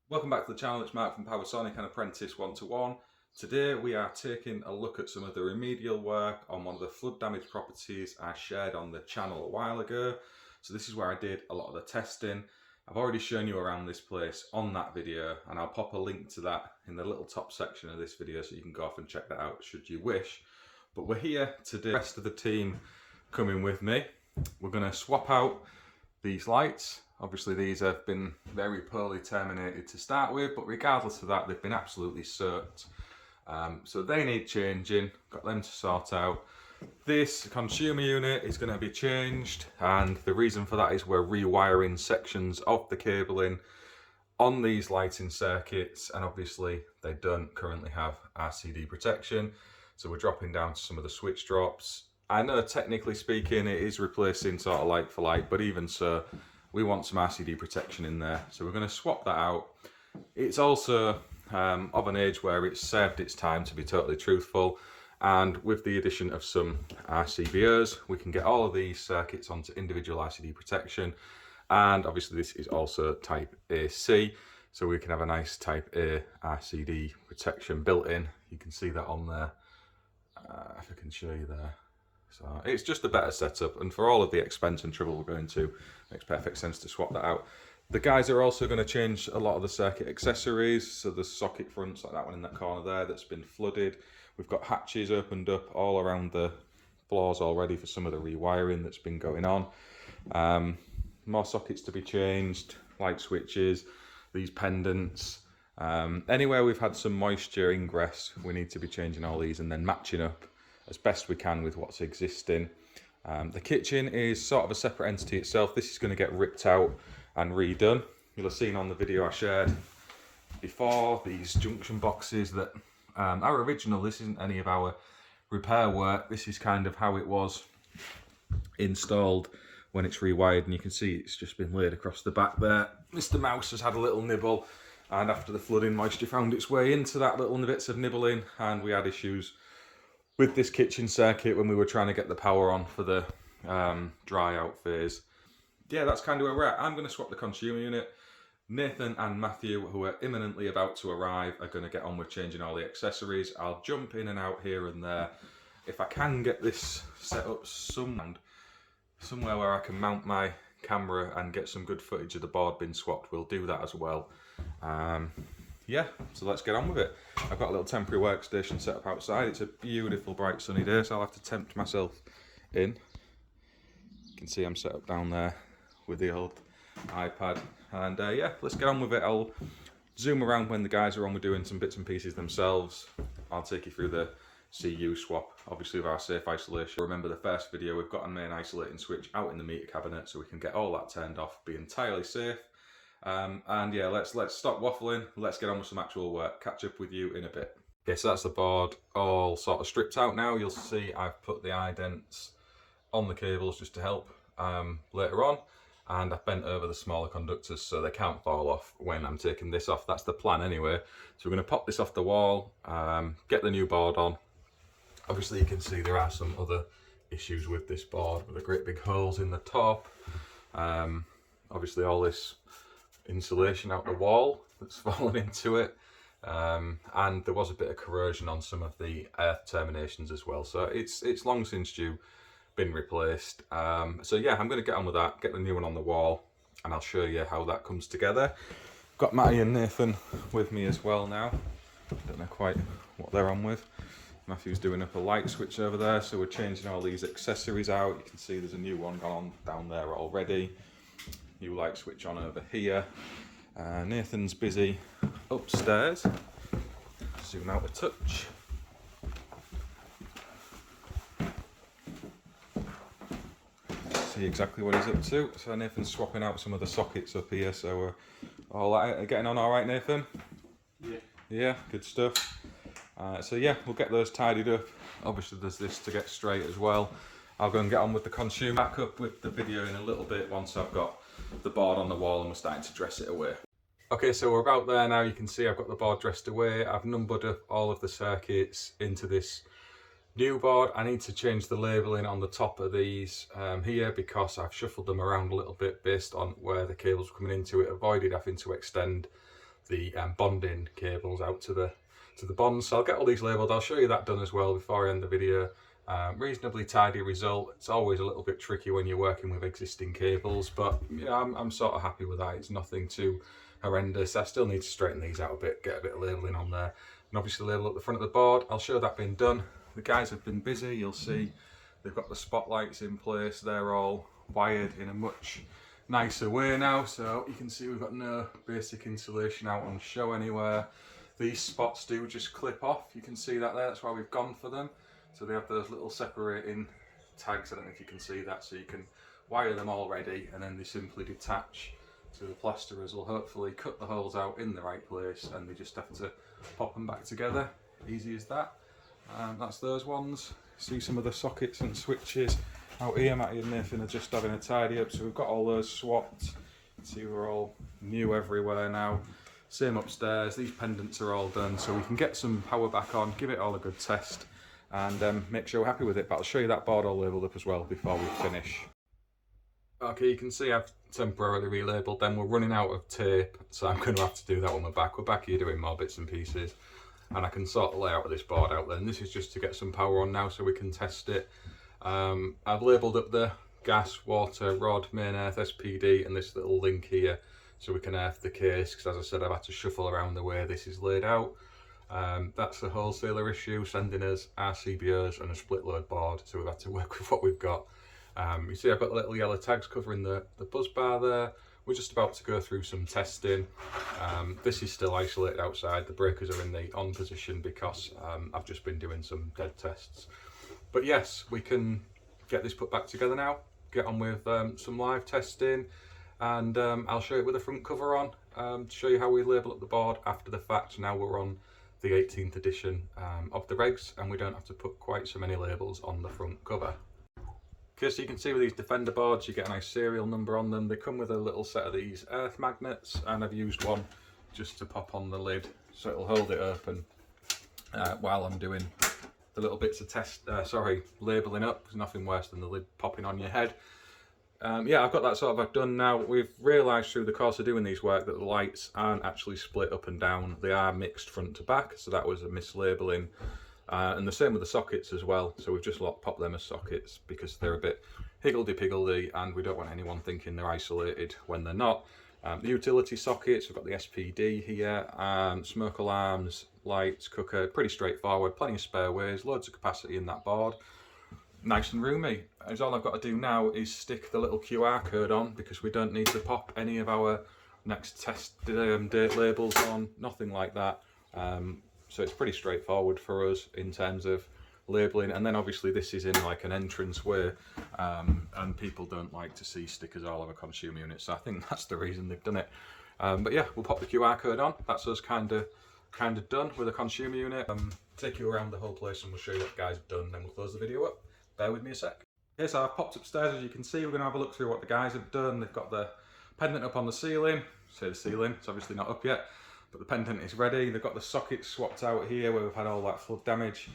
Welcome back to the channel. It's Mark from PowerSonic and Apprentice 1-to-1. Today we are taking a look at some of the remedial work on one of the flood damaged properties I shared on the channel a while ago. So this is where I did a lot of the testing. I've already shown you around this place on that video, and I'll pop a link to that in the little top section of this video so you can go off and check that out should you wish. But we're here today, the rest of the team coming with me. We're going to swap out these lights. Obviously these have been very poorly terminated to start with, but regardless of that, they've been absolutely soaked. So they need changing, got them to sort out. This consumer unit is going to be changed, and the reason for that is we're rewiring sections of the cabling on these lighting circuits, and obviously they don't currently have RCD protection, so we're dropping down to some of the switch drops. I know technically speaking it is replacing sort of like for like, but even so, we want some RCD protection in there, so we're going to swap that out. It's also of an age where it's served its time, to be totally truthful, and with the addition of some RCBOs, we can get all of these circuits onto individual RCD protection. And obviously this is also type AC, so we can have a nice type A RCD protection built in. You can see that on there, if I can show you there. So it's just a better setup, and for all of the expense and trouble we're going to, it makes perfect sense to swap that out. The guys are also going to change a lot of the circuit accessories, so the socket fronts, like that one in that corner there that's been flooded. We've got hatches opened up all around the floors already for some of the rewiring that's been going on. More sockets to be changed, light switches, these pendants. Anywhere we've had some moisture ingress, we need to be changing all these and then matching up as best we can with what's existing. The kitchen is sort of a separate entity itself. This is going to get ripped out and redone. You'll have seen on the video I shared before these junction boxes that are original. This isn't any of our repair work. This is kind of how it was installed when it's rewired, and you can see it's just been laid across the back there. Mr. Mouse has had a little nibble, and after the flooding, moisture found its way into that little bits of nibbling, and we had issues with this kitchen circuit when we were trying to get the power on for the dry out phase. Yeah, that's kind of where we're at. I'm going to swap the consumer unit. Nathan and Matthew, who are imminently about to arrive, are going to get on with changing all the accessories. I'll jump in and out here and there. If I can get this set up somewhere where I can mount my camera and get some good footage of the board being swapped, we'll do that as well. Yeah, so let's get on with it. I've got a little temporary workstation set up outside. It's a beautiful bright sunny day, so I'll have to tempt myself in. You can see I'm set up down there with the old iPad, and yeah, let's get on with it. I'll zoom around when the guys are on with doing some bits and pieces themselves. I'll take you through the CU swap, obviously with our safe isolation. Remember the first video, we've got a main isolating switch out in the meter cabinet so we can get all that turned off, be entirely safe. And yeah, let's stop waffling, let's get on with some actual work. Catch up with you in a bit. Okay, so that's the board all sort of stripped out now. You'll see I've put the idents on the cables just to help later on, and I've bent over the smaller conductors so they can't fall off when I'm taking this off. That's the plan anyway. So we're going to pop this off the wall, get the new board on. Obviously you can see there are some other issues with this board, with the great big holes in the top. Obviously all this insulation out the wall that's fallen into it, and there was a bit of corrosion on some of the earth terminations as well, so it's long since due been replaced. So yeah, I'm going to get on with that, get the new one on the wall, and I'll show you how that comes together. Got Mattie and Nathan with me as well now. Don't know quite what they're on with. Matthew's doing up a light switch over there, so we're changing all these accessories out. You can see there's a new one gone on down there already. New light switch on over here. Nathan's busy upstairs. Zoom out a touch. See exactly what he's up to. So Nathan's swapping out some of the sockets up here, so we're all getting on all right, Nathan? Yeah. Yeah, good stuff. So yeah, we'll get those tidied up. Obviously there's this to get straight as well. I'll go and get on with the consumer. Back up with the video in a little bit once I've got the board on the wall and we're starting to dress it away. Okay, so we're about there now. You can see I've got the board dressed away. I've numbered up all of the circuits into this new board. I need to change the labelling on the top of these here because I've shuffled them around a little bit based on where the cables were coming into. It avoided having to extend the bonding cables out to the bonds. So I'll get all these labelled. I'll show you that done as well before I end the video. Reasonably tidy result. It's always a little bit tricky when you're working with existing cables, but you know, I'm sort of happy with that. It's nothing too horrendous. I still need to straighten these out a bit, get a bit of labelling on there, and obviously label up the front of the board. I'll show that being done. The guys have been busy. You'll see they've got the spotlights in place. They're all wired in a much nicer way now, so you can see we've got no basic insulation out on show anywhere. These spots do just clip off. You can see that there. That's why we've gone for them. So they have those little separating tags. I don't know if you can see that. So you can wire them already, and then they simply detach. So the plasterers will hopefully cut the holes out in the right place, and they just have to pop them back together. Easy as that. That's those ones. See some of the sockets and switches out here. Mattie and Nathan are just having a tidy up. So we've got all those swapped. See, we're all new everywhere now. Same upstairs. These pendants are all done, so we can get some power back on, give it all a good test, and make sure we're happy with it. But I'll show you that board all labelled up as well before we finish. Okay, you can see I've temporarily relabelled them. We're running out of tape, so I'm going to have to do that on my back. We're back here doing more bits and pieces, and I can sort the layout of this board out then. This is just to get some power on now so we can test it. I've labelled up the gas, water, rod, main earth, SPD, and this little link here so we can earth the case, because as I said, I've had to shuffle around the way this is laid out. That's the wholesaler issue, sending us RCBOs and a split load board, so we've had to work with what we've got. You see I've got the little yellow tags covering the buzz bar there. We're just about to go through some testing. This is still isolated outside. The breakers are in the on position because I've just been doing some dead tests. But yes, we can get this put back together now, get on with some live testing, and I'll show it with the front cover on to show you how we label up the board after the fact. Now we're on the 18th edition of the regs, and we don't have to put quite so many labels on the front cover. Okay, so you can see with these Defender boards, you get a nice serial number on them. They come with a little set of these earth magnets, and I've used one just to pop on the lid so it'll hold it open while I'm doing the little bits of labelling up. There's nothing worse than the lid popping on your head. Yeah, I've got that sort of done now. We've realised through the course of doing these work that the lights aren't actually split up and down. They are mixed front to back, so that was a mislabelling. And the same with the sockets as well, so we've just popped them as sockets because they're a bit higgledy-piggledy, and we don't want anyone thinking they're isolated when they're not. The utility sockets, we've got the SPD here, smoke alarms, lights, cooker, pretty straightforward, plenty of spare ways, loads of capacity in that board. Nice and roomy. As all I've got to do now is stick the little QR code on, because we don't need to pop any of our next test date labels on, nothing like that. So it's pretty straightforward for us in terms of labelling, and then obviously this is in like an entrance way, and people don't like to see stickers all over consumer units, so I think that's the reason they've done it. But yeah, we'll pop the QR code on. That's us kind of done with a consumer unit. Take you around the whole place and we'll show you what the guys have done, then we'll close the video up. Bear with me a sec. Okay, so I've popped upstairs. As you can see, we're going to have a look through what the guys have done. They've got the pendant up on the ceiling. Say the ceiling, it's obviously not up yet, but the pendant is ready. They've got the sockets swapped out here where we've had all that flood damage.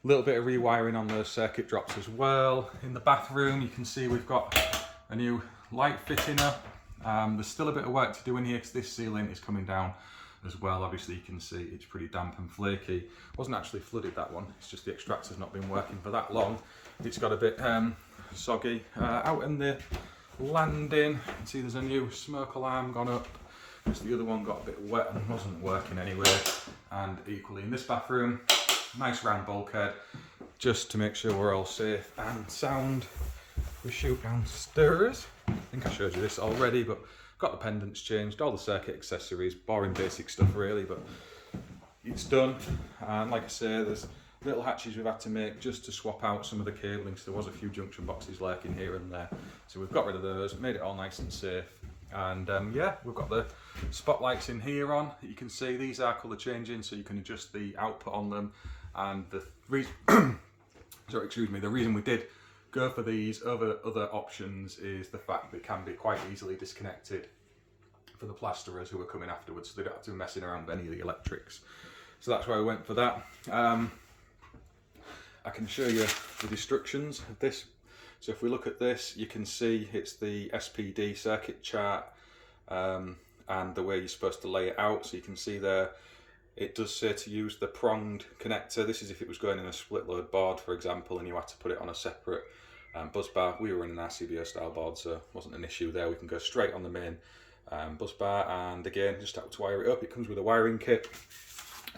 A little bit of rewiring on those circuit drops as well. In the bathroom, you can see we've got a new light fitting up. There's still a bit of work to do in here because this ceiling is coming down as well. Obviously you can see it's pretty damp and flaky. Wasn't actually flooded, that one, it's just the extractor's not been working for that long. It's got a bit soggy. Out in the landing, you can see there's a new smoke alarm gone up, because the other one got a bit wet and wasn't working anyway. And equally in this bathroom, nice round bulkhead, just to make sure we're all safe and sound. We shoot downstairs. I think I showed you this already, but got the pendants changed, all the circuit accessories, boring basic stuff really, but it's done. And like I say, there's little hatches we've had to make just to swap out some of the cabling, so there was a few junction boxes lurking here and there. So we've got rid of those, made it all nice and safe. And yeah, we've got the spotlights in here on. You can see these are colour changing, so you can adjust the output on them. And the reason, the reason we did go for these over other options is the fact that it can be quite easily disconnected for the plasterers who are coming afterwards, so they don't have to be messing around with any of the electrics. So that's why we went for that. I can show you the instructions of this. So if we look at this, you can see it's the SPD circuit chart, and and the way you're supposed to lay it out. So you can see there, it does say to use the pronged connector. This is if it was going in a split load board, for example, and you had to put it on a separate bus bar. We were in an RCBO style board, so it wasn't an issue there. We can go straight on the main bus bar, and again, just have to wire it up. It comes with a wiring kit,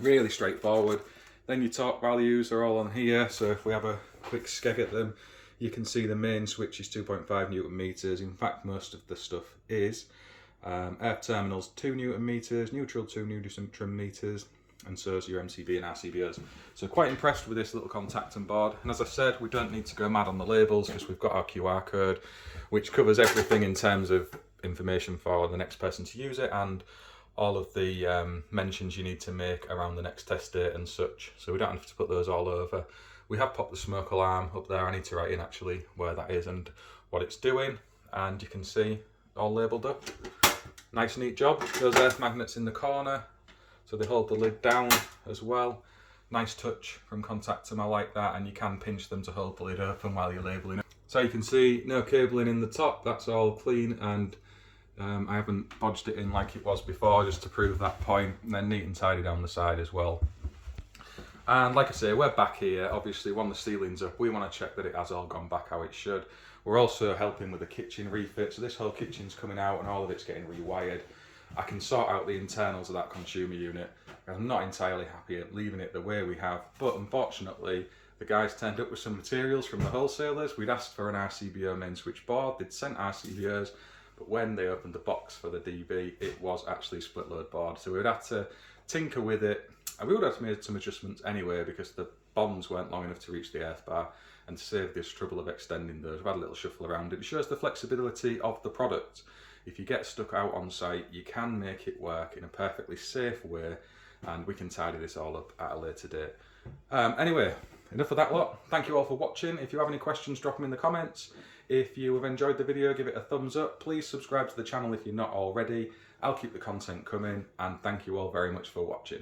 really straightforward. Then your torque values are all on here, so if we have a quick skeg at them, you can see the main switch is 2.5 Newton meters. In fact, most of the stuff is. Air terminals 2 Newton meters, neutral 2 Newton meters, and so is your MCB and RCBOs. So quite impressed with this little contacting board. And as I said, we don't need to go mad on the labels because we've got our QR code, which covers everything in terms of information for the next person to use it, and all of the mentions you need to make around the next test date and such. So we don't have to put those all over. We have popped the smoke alarm up there. I need to write in actually where that is and what it's doing, and you can see all labelled up. Nice neat job. Those earth magnets in the corner, so they hold the lid down as well. Nice touch from Contactum, I like that, and you can pinch them to hold the lid open while you're labelling it. So you can see no cabling in the top, that's all clean, and I haven't bodged it in like it was before just to prove that point, and then neat and tidy down the side as well. And like I say, we're back here. Obviously, when the ceiling's up, we want to check that it has all gone back how it should. We're also helping with the kitchen refit, so this whole kitchen's coming out and all of it's getting rewired. I can sort out the internals of that consumer unit. I'm not entirely happy at leaving it the way we have, but unfortunately, the guys turned up with some materials from the wholesalers. We'd asked for an RCBO main switch board, they'd sent RCBOs, but when they opened the box for the DB, it was actually a split load board. So we'd had to tinker with it, and we would have made some adjustments anyway because the bonds weren't long enough to reach the earth bar, and to save this trouble of extending those, we've had a little shuffle around it. It shows the flexibility of the product. If you get stuck out on site, you can make it work in a perfectly safe way, and we can tidy this all up at a later date. Anyway, enough of that lot. Thank you all for watching. If you have any questions, drop them in the comments. If you have enjoyed the video, give it a thumbs up. Please subscribe to the channel if you're not already. I'll keep the content coming, and thank you all very much for watching.